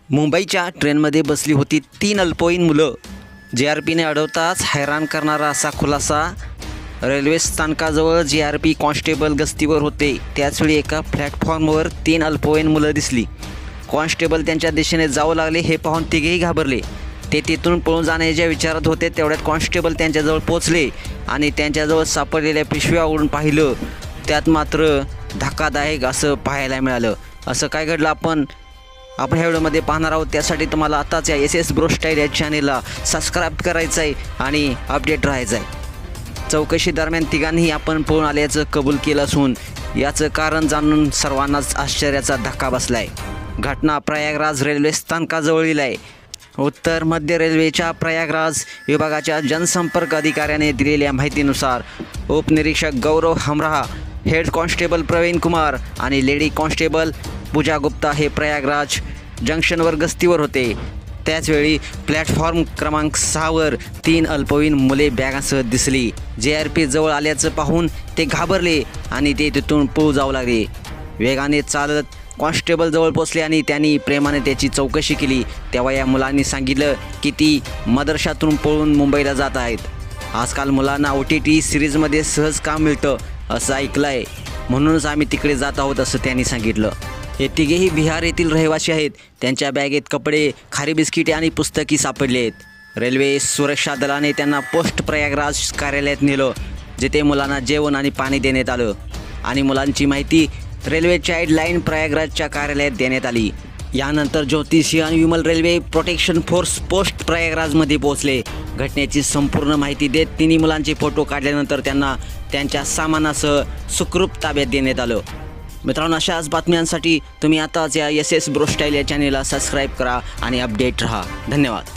मुंबईच्या ट्रेनमध्ये बसली होती 3 अल्पवयीन मुलं। JRPने अडवताच हैराण करणारा असा खुलासा। रेल्वे स्थानकाजवळ JRP कॉन्स्टेबल गस्तीवर होते, त्याचवेळी एका प्लॅटफॉर्मवर 3 अल्पवयीन मुलं दिसली। कॉन्स्टेबल त्यांच्या दिशेने जाऊ लागले, हे पाहून तिघेही घाबरले। ते तिथून पळून जाण्याच्या विचारात होते, तेवढ्यात कॉन्स्टेबल त्यांच्याजवळ पोहोचले आणि त्यांच्याजवळ सापडलेल्या पिशव्या उडून पाहिलं। त्यात मात्र धक्कादायक असं पाहायला मिळालं। असं काय घडलं आपण ह्या व्हिडिओमध्ये पाहणार आहोत। त्यासाठी तुम्हाला आताच या SS ब्रो स्टाईल या चॅनेलला सबस्क्राईब करायचं आहे आणि अपडेट राहायचं आहे। चौकशी दरम्यान तिघांनीही आपण पळून आल्याचं कबूल केलं असून याचं कारण जाणून सर्वांनाच आश्चर्याचा धक्का बसला आहे। घटना प्रयागराज रेल्वे स्थानकाजवळील आहे। उत्तर मध्य रेल्वेच्या प्रयागराज विभागाच्या जनसंपर्क अधिकाऱ्याने दिलेल्या माहितीनुसार उपनिरीक्षक गौरव हमराहा, हेड कॉन्स्टेबल प्रवीण कुमार आणि लेडी कॉन्स्टेबल पूजा गुप्ता हे प्रयागराज जंक्शनवर गस्तीवर होते। त्याचवेळी प्लॅटफॉर्म क्रमांक 6वर 3 अल्पवयीन मुले बॅगांसह दिसली। JRP जवळ आल्याचं पाहून ते घाबरले आणि ते तिथून पळू जाऊ लागले। वेगाने चालत कॉन्स्टेबल जवळ पोचले आणि त्यांनी प्रेमाने त्याची चौकशी केली। तेव्हा या मुलांनी सांगितलं की ती मदरशातून पळून मुंबईला जात आहेत। आजकाल मुलांना OTT सिरीजमध्ये सहज काम मिळतं असं ऐकलं आहे, म्हणूनच आम्ही तिकडे जात आहोत असं त्यांनी सांगितलं। हे तिघेही बिहार येथील रहिवासी आहेत। त्यांच्या बॅगेत कपडे, खारी बिस्किटे आणि पुस्तकी सापडले आहेत। रेल्वे सुरक्षा दलाने त्यांना पोस्ट प्रयागराज कार्यालयात नेलं, जिथे मुलांना जेवण आणि पाणी देण्यात आलं आणि मुलांची माहिती रेल्वे चाइल्ड लाईन प्रयागराजच्या कार्यालयात देण्यात आली। यानंतर ज्योतिषी आणि Vimal railway protection force post प्रयागराजमध्ये पोहोचले। घटनेची संपूर्ण माहिती देत तिन्ही मुलांचे फोटो काढल्यानंतर त्यांना त्यांच्या सामानासह सुखरूप ताब्यात देण्यात आलं। मित्रांनो, अशाच बातम्यांसाठी तुम्ही आताच या SS ब्रो स्टाईल या चॅनेलला सबस्क्राईब करा आणि अपडेट रहा। धन्यवाद।